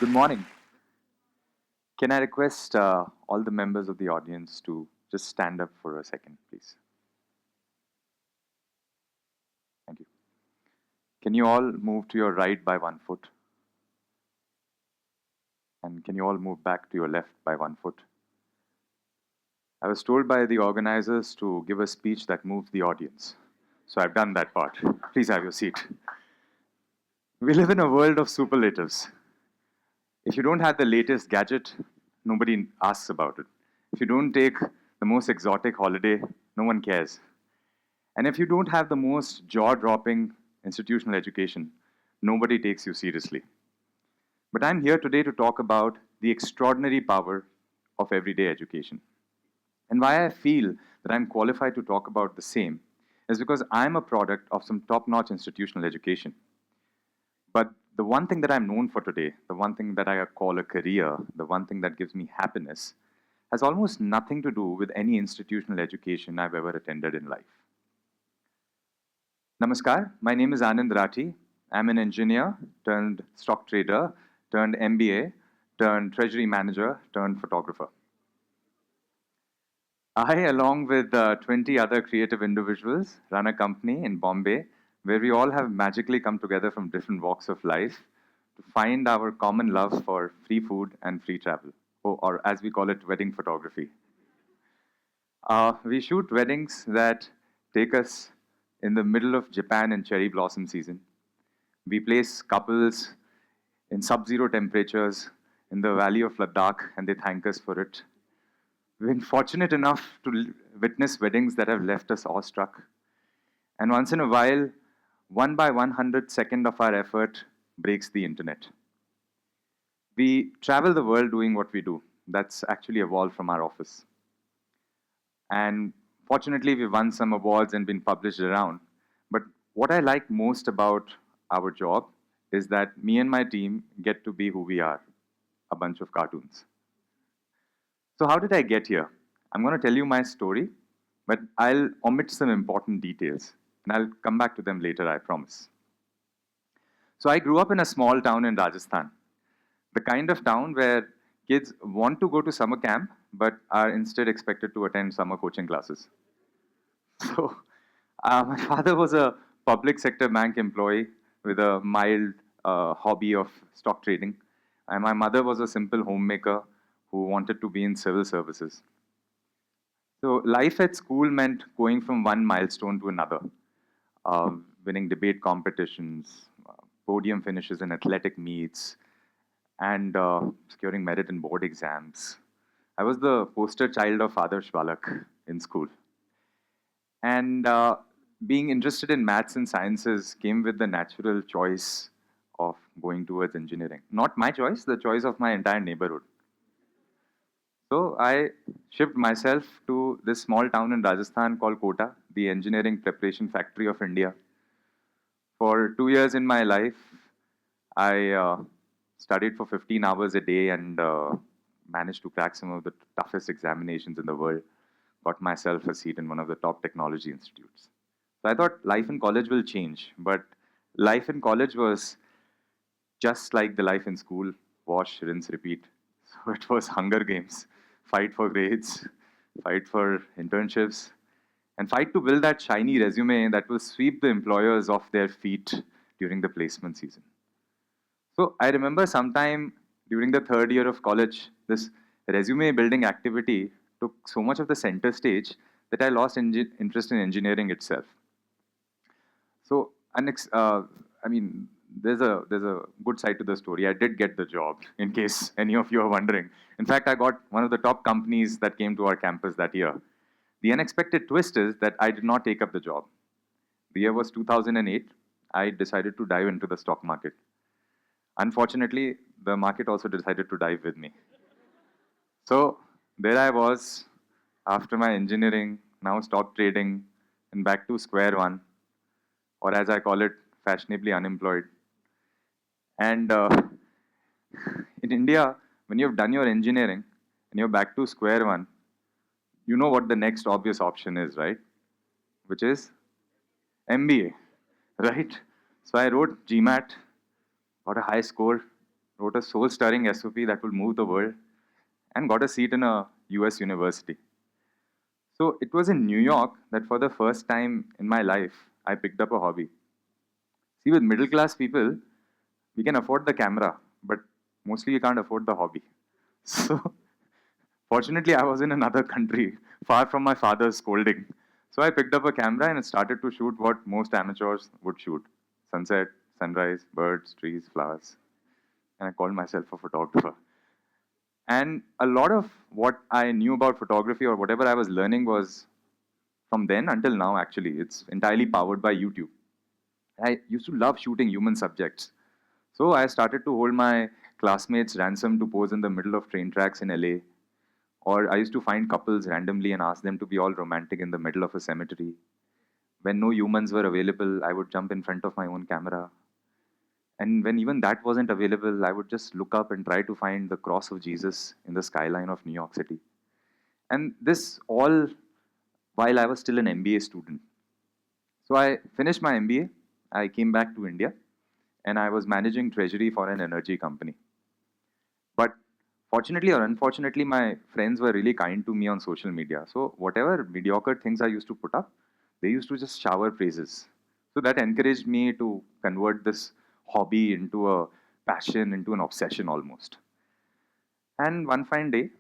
Good morning. Can I request all the members of the audience to just stand up for a second, please? Thank you. Can you all move to your right by 1 foot? And can you all move back to your left by 1 foot? I was told by the organizers to give a speech that moves the audience. So I've done that part. Please have your seat. We live in a world of superlatives. If you don't have the latest gadget, nobody asks about it. If you don't take the most exotic holiday, no one cares. And if you don't have the most jaw dropping institutional education, nobody takes you seriously. But I'm here today to talk about the extraordinary power of everyday education. And why I feel that I'm qualified to talk about the same is because I'm a product of some top notch institutional education. But the one thing that I'm known for today, the one thing that I call a career, the one thing that gives me happiness, has almost nothing to do with any institutional education I've ever attended in life. Namaskar, my name is Anand Rathi. I'm an engineer turned stock trader, turned MBA, turned treasury manager, turned photographer. I, along with 20 other creative individuals, run a company in Bombay where we all have magically come together from different walks of life to find our common love for free food and free travel, or as we call it, wedding photography. We shoot weddings that take us in the middle of Japan in cherry blossom season. We place couples in sub zero temperatures in the valley of Ladakh and they thank us for it. We've been fortunate enough to witness weddings that have left us awestruck. And once in a while, 1/100 of our effort breaks the internet. We travel the world doing what we do. That's actually evolved from our office. And fortunately, we've won some awards and been published around. But what I like most about our job is that me and my team get to be who we are, a bunch of cartoons. So, how did I get here? I'm going to tell you my story, but I'll omit some important details. And I'll come back to them later, I promise. So, I grew up in a small town in Rajasthan, the kind of town where kids want to go to summer camp, but are instead expected to attend summer coaching classes. So, my father was a public sector bank employee with a mild hobby of stock trading, and my mother was a simple homemaker who wanted to be in civil services. So, life at school meant going from one milestone to another, winning debate competitions, podium finishes in athletic meets, and securing merit in board exams. I was the poster child of Adarsh Balak in school. And being interested in maths and sciences came with the natural choice of going towards engineering. Not my choice, the choice of my entire neighborhood. So I shipped myself to this small town in Rajasthan called Kota, the engineering preparation factory of India. For 2 years in my life, I studied for 15 hours a day and managed to crack some of the toughest examinations in the world. Got myself a seat in one of the top technology institutes. So I thought life in college will change, but life in college was just like the life in school: wash, rinse, repeat. So it was Hunger Games, fight for grades, fight for internships, and fight to build that shiny resume that will sweep the employers off their feet during the placement season. So I remember sometime during the third year of college, this resume building activity took so much of the center stage that I lost interest in engineering itself. So, I mean, there's a good side to the story. I did get the job, in case any of you are wondering. In fact, I got one of the top companies that came to our campus that year. The unexpected twist is that I did not take up the job. The year was 2008. I decided to dive into the stock market. Unfortunately, the market also decided to dive with me. So there I was after my engineering, now stock trading, and back to square one, or as I call it, fashionably unemployed. And in India, when you've done your engineering and you're back to square one, you know what the next obvious option is, right? Which is MBA, right? So I wrote GMAT, got a high score, wrote a soul-stirring SOP that will move the world, and got a seat in a US university. So it was in New York that for the first time in my life, I picked up a hobby. See, with middle class people, we can afford the camera, but mostly we can't afford the hobby. So fortunately, I was in another country, far from my father's scolding. So I picked up a camera and started to shoot what most amateurs would shoot: sunset, sunrise, birds, trees, flowers. And I called myself a photographer. And a lot of what I knew about photography or whatever I was learning was from then until now, actually. It's entirely powered by YouTube. I used to love shooting human subjects. So I started to hold my classmates ransom to pose in the middle of train tracks in LA. Or I used to find couples randomly and ask them to be all romantic in the middle of a cemetery. When no humans were available, I would jump in front of my own camera. And when even that wasn't available, I would just look up and try to find the cross of Jesus in the skyline of New York City. And this all while I was still an MBA student. So I finished my MBA, I came back to India, and I was managing treasury for an energy company. But fortunately or unfortunately, my friends were really kind to me on social media. So whatever mediocre things I used to put up, they used to just shower praises. So that encouraged me to convert this hobby into a passion, into an obsession almost. And one fine day,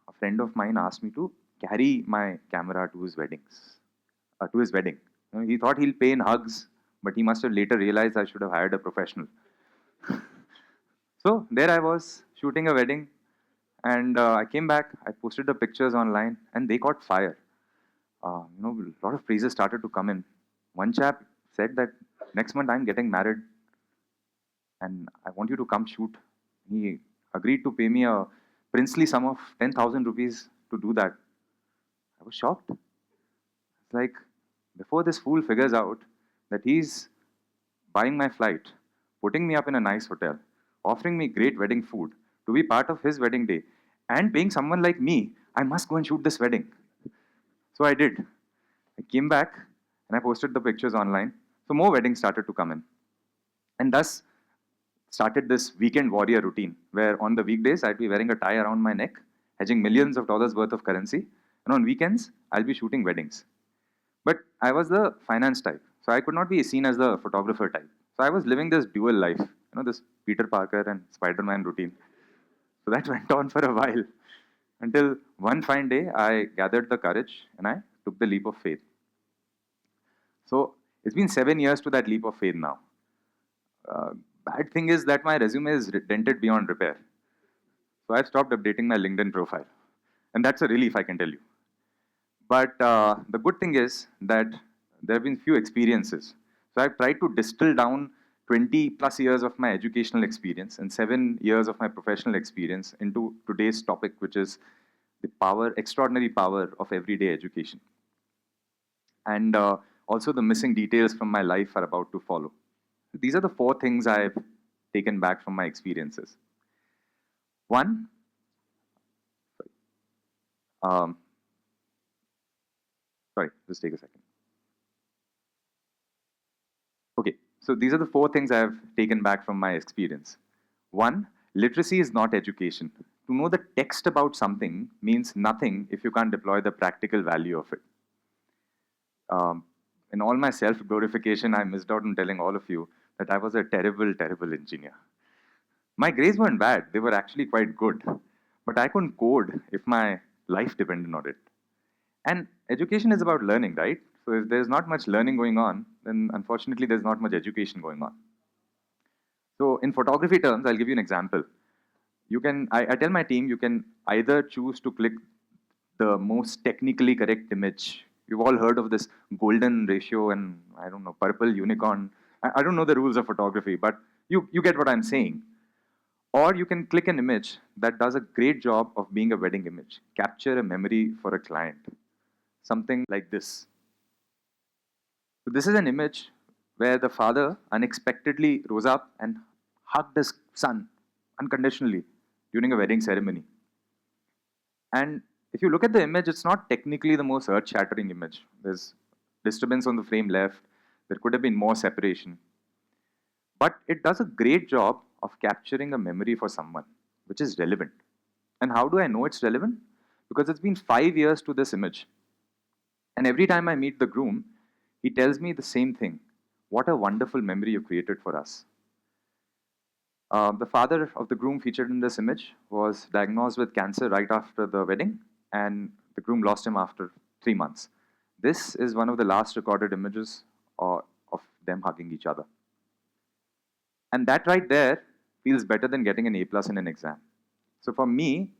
a friend of mine asked me to carry my camera to his wedding. He thought he'll pay in hugs, but he must have later realized I should have hired a professional. So there I was shooting a wedding, and I came back. I posted the pictures online, and they caught fire. A lot of praises started to come in. One chap said that next month I'm getting married, and I want you to come shoot. He agreed to pay me a princely sum of 10,000 rupees to do that. I was shocked. It's like, before this fool figures out that he's buying my flight, putting me up in a nice hotel, offering me great wedding food to be part of his wedding day, and paying someone like me, I must go and shoot this wedding. So I did. I came back and I posted the pictures online. So more weddings started to come in. And thus started this weekend warrior routine where on the weekdays I'd be wearing a tie around my neck, hedging millions of dollars worth of currency. And on weekends, I'll be shooting weddings. But I was the finance type, so I could not be seen as the photographer type. So I was living this dual life, this Peter Parker and Spider-Man routine. So that went on for a while until one fine day I gathered the courage and I took the leap of faith. So it's been 7 years to that leap of faith now. Uh, Bad thing is that my resume is dented beyond repair. So I've stopped updating my LinkedIn profile. And that's a relief, I can tell you. But the good thing is that there have been few experiences. So I've tried to distill down 20 plus years of my educational experience and 7 years of my professional experience into today's topic, which is the extraordinary power of everyday education. And also the missing details from my life are about to follow. These are the 4 things I've taken back from my experiences. One, um, sorry, just take a second. Okay, so these are the 4 things I've taken back from my experience. One, literacy is not education. To know the text about something means nothing if you can't deploy the practical value of it. In all my self-glorification, I missed out on telling all of you that I was a terrible, terrible engineer. My grades weren't bad, they were actually quite good. But I couldn't code if my life depended on it. And education is about learning, right? So if there's not much learning going on, then unfortunately there's not much education going on. So in photography terms, I'll give you an example. I tell my team, you can either choose to click the most technically correct image. You've all heard of this golden ratio and, I don't know, purple unicorn. I don't know the rules of photography, but you get what I'm saying. Or you can click an image that does a great job of being a wedding image, capture a memory for a client. Something like this. So this is an image where the father unexpectedly rose up and hugged his son unconditionally during a wedding ceremony. And if you look at the image, it's not technically the most earth-shattering image. There's disturbance on the frame left. There could have been more separation. But it does a great job of capturing a memory for someone, which is relevant. And how do I know it's relevant? Because it's been 5 years to this image. And every time I meet the groom, he tells me the same thing. What a wonderful memory you created for us. The father of the groom featured in this image was diagnosed with cancer right after the wedding, and the groom lost him after 3 months. This is one of the last recorded images of them hugging each other. And that right there feels better than getting an A plus in an exam. So for me,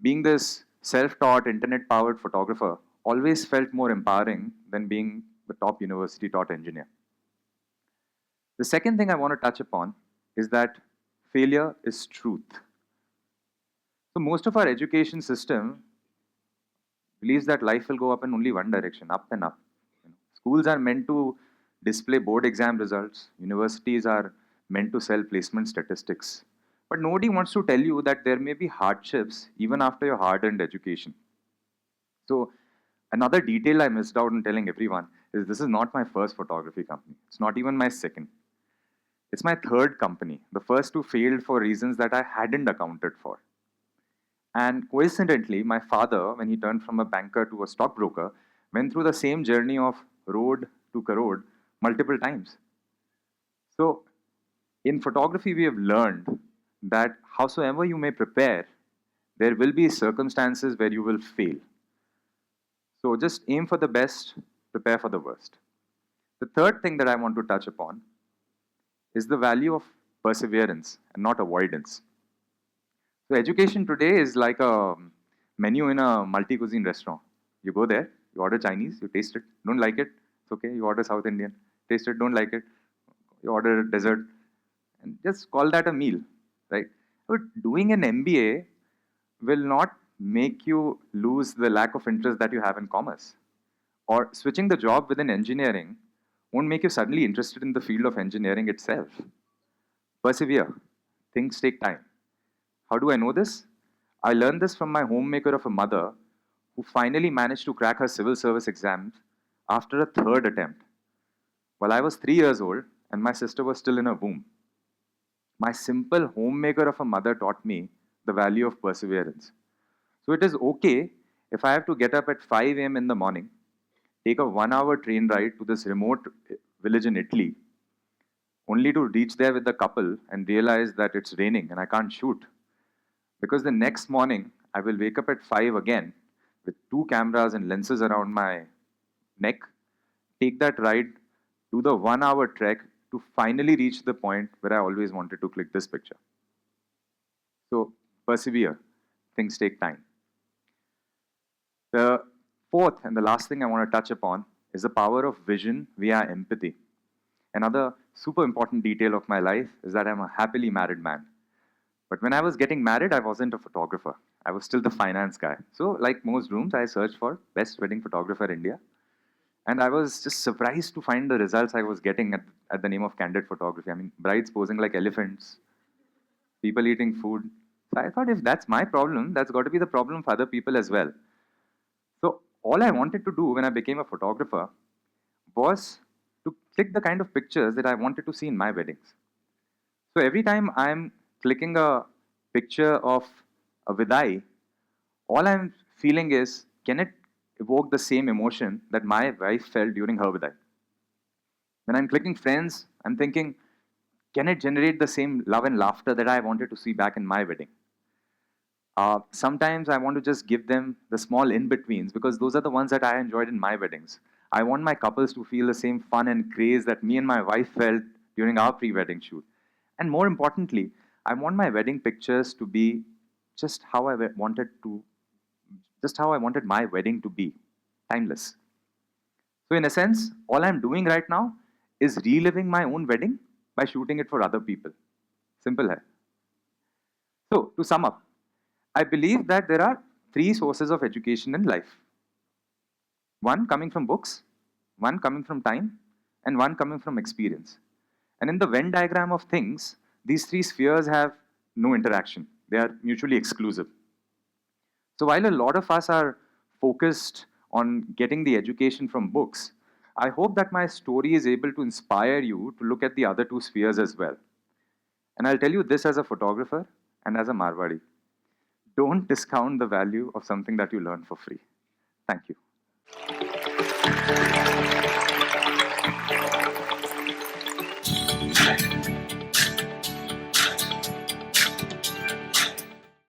being this self-taught, internet-powered photographer always felt more empowering than being the top university-taught engineer. The second thing I want to touch upon is that failure is truth. So most of our education system believes that life will go up in only one direction, up and up. Schools are meant to display board exam results. Universities are meant to sell placement statistics. But nobody wants to tell you that there may be hardships even after your hard-earned education. So another detail I missed out in telling everyone is this is not my first photography company. It's not even my second. It's my third company. The first two failed for reasons that I hadn't accounted for. And coincidentally, my father, when he turned from a banker to a stockbroker, went through the same journey of road to crore multiple times. So, in photography, we have learned that howsoever you may prepare, there will be circumstances where you will fail. So, just aim for the best, prepare for the worst. The third thing that I want to touch upon is the value of perseverance and not avoidance. So education today is like a menu in a multi-cuisine restaurant. You go there, you order Chinese, you taste it, don't like it, it's okay. You order South Indian, taste it, don't like it, you order dessert, and just call that a meal, right? But doing an MBA will not make you lose the lack of interest that you have in commerce. Or switching the job within engineering won't make you suddenly interested in the field of engineering itself. Persevere. Things take time. How do I know this? I learned this from my homemaker of a mother who finally managed to crack her civil service exams after a third attempt. While I was 3 years old and my sister was still in her womb. My simple homemaker of a mother taught me the value of perseverance. So it is okay if I have to get up at 5 a.m. in the morning, take a 1 hour train ride to this remote village in Italy, only to reach there with the couple and realize that it's raining and I can't shoot. Because the next morning, I will wake up at 5 again with 2 cameras and lenses around my neck, take that ride, do the 1 hour trek to finally reach the point where I always wanted to click this picture. So persevere. Things take time. The fourth and the last thing I want to touch upon is the power of vision via empathy. Another super important detail of my life is that I'm a happily married man. But when I was getting married, I wasn't a photographer. I was still the finance guy. So, like most rooms, I searched for best wedding photographer India. And I was just surprised to find the results I was getting at the name of candid photography. I mean, brides posing like elephants, people eating food. So I thought if that's my problem, that's got to be the problem for other people as well. So all I wanted to do when I became a photographer was to click the kind of pictures that I wanted to see in my weddings. So every time I'm clicking a picture of a vidai, all I'm feeling is, can it evoke the same emotion that my wife felt during her vidai? When I'm clicking friends, I'm thinking, can it generate the same love and laughter that I wanted to see back in my wedding? Sometimes I want to just give them the small in-betweens because those are the ones that I enjoyed in my weddings. I want my couples to feel the same fun and craze that me and my wife felt during our pre-wedding shoot. And more importantly, I want my wedding pictures to be just how I wanted to, just how I wanted my wedding to be, timeless. So in a sense, all I'm doing right now is reliving my own wedding by shooting it for other people. Simple hai. So to sum up, I believe that there are three sources of education in life. One coming from books, one coming from time, and one coming from experience. And in the Venn diagram of things, these three spheres have no interaction. They are mutually exclusive. So while a lot of us are focused on getting the education from books, I hope that my story is able to inspire you to look at the other two spheres as well. And I'll tell you this as a photographer and as a Marwadi. Don't discount the value of something that you learn for free. Thank you.